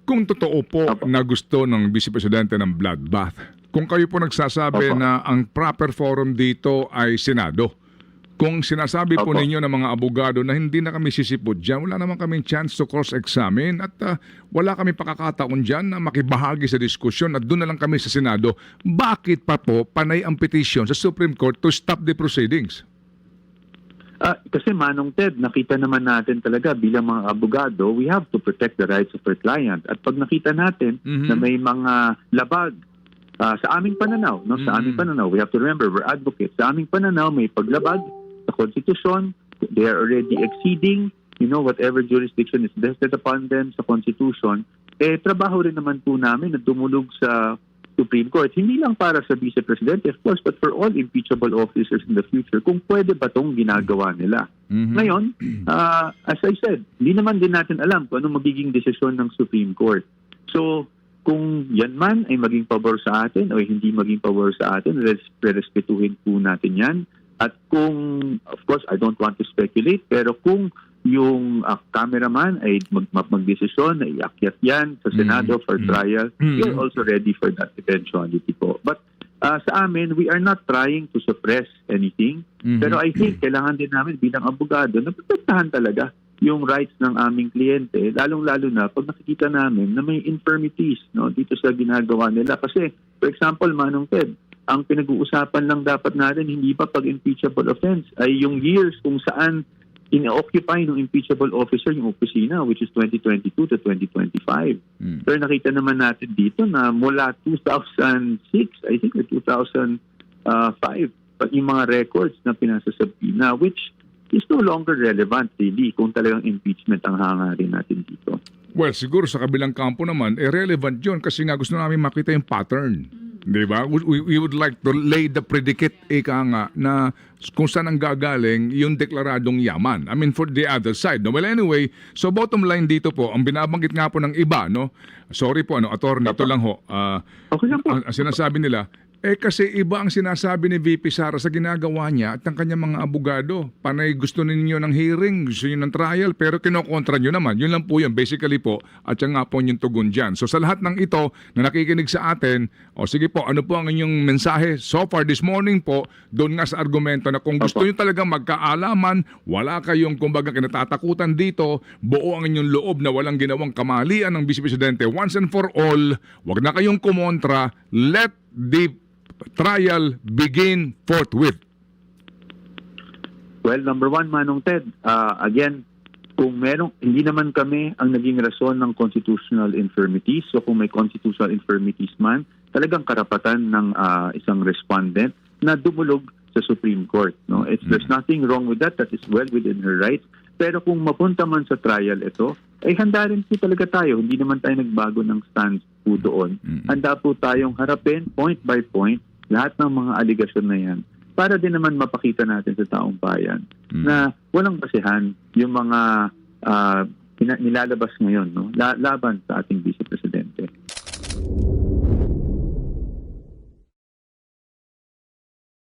Kung totoo po Opo. na gusto ng Vice Presidente ng bloodbath, kung kayo po nagsasabi Opo. na ang proper forum dito ay Senado, kung sinasabi po Opo. ninyo ng mga abogado na hindi na kami sisipot dyan, wala naman kaming chance to cross-examine at wala kami pakakataon dyan na makibahagi sa diskusyon at doon na lang kami sa Senado, bakit pa po panay ang petition sa Supreme Court to stop the proceedings? Kasi Manong Ted, nakita naman natin talaga bilang mga abogado, we have to protect the rights of our client. At pag nakita natin na may mga labag sa aming pananaw, no? Sa aming pananaw, we have to remember, we're advocates. Sa aming pananaw, may paglabag sa konstitusyon, they are already exceeding, whatever jurisdiction is vested upon them sa konstitusyon, trabaho rin naman po namin na dumulog sa Supreme Court. Hindi lang para sa Vice Presidente, of course, but for all impeachable officers in the future, kung pwede ba itong ginagawa nila. Ngayon, as I said, hindi naman din natin alam kung anong magiging desisyon ng Supreme Court. So, kung yan man ay maging pabor sa atin o hindi maging pabor sa atin, respetuhin po natin yan. At kung, of course, I don't want to speculate, pero kung yung cameraman ay magdesisyon na iakyat yan sa Senado for trial, we are also ready for that eventuality po. But sa amin, we are not trying to suppress anything. Pero I think kailangan din namin bilang abogado na protektahan talaga yung rights ng aming kliyente, lalong-lalo na pag nakikita namin na may infirmities dito sa ginagawa nila. Kasi, for example, Manong Ted, ang pinag-uusapan lang dapat natin, hindi pa pag-impeachable offense, ay yung years kung saan ina-occupy ng impeachable officer yung opisina, which is 2022 to 2025. Pero nakita naman natin dito na mula 2006, I think, or 2005, yung mga records na pinasasabina, which is no longer relevant really kung talagang impeachment ang hangarin natin dito. Well, siguro sa kabilang kampo naman, relevant yun kasi nga gusto namin makita yung pattern. Di ba? We would like to lay the predicate, nga, na kung saan ang gagaling yung deklaradong yaman. I mean, for the other side. No? Well, anyway, so bottom line dito po, ang binabanggit nga po ng iba, sorry po, attorney, ito lang ho. Okay lang po. Ang sinasabi nila, kasi iba ang sinasabi ni VP Sara sa ginagawa niya at ng kanyang mga abogado. Panay gusto ninyo ng hearing, gusto niyo ng trial, pero kinokontra nyo naman. Yun lang po yun, basically po, at yan nga po yung tugon dyan. So sa lahat ng ito na nakikinig sa atin, sige po, ano po ang inyong mensahe so far this morning po, doon nga sa argumento na kung gusto nyo talagang magkaalaman, wala kayong kumbaga kinatatakutan dito, buo ang inyong loob na walang ginawang kamalian ng Vice Presidente once and for all, wag na kayong kumontra, let the trial begin forthwith. Well, number one, Manong Ted, again, kung hindi naman kami ang naging rason ng constitutional infirmities, so kung may constitutional infirmities man, talagang karapatan ng isang respondent na dumulog sa Supreme Court. There's nothing wrong with that. That is well within her rights. Pero kung mapunta man sa trial ito, ay handa rin po talaga tayo. Hindi naman tayo nagbago ng stance po doon. Handa po tayong harapin point by point lahat ng mga aligasyon na yan para din naman mapakita natin sa taong bayan na walang basehan yung mga nilalabas ngayon laban sa ating Vice President.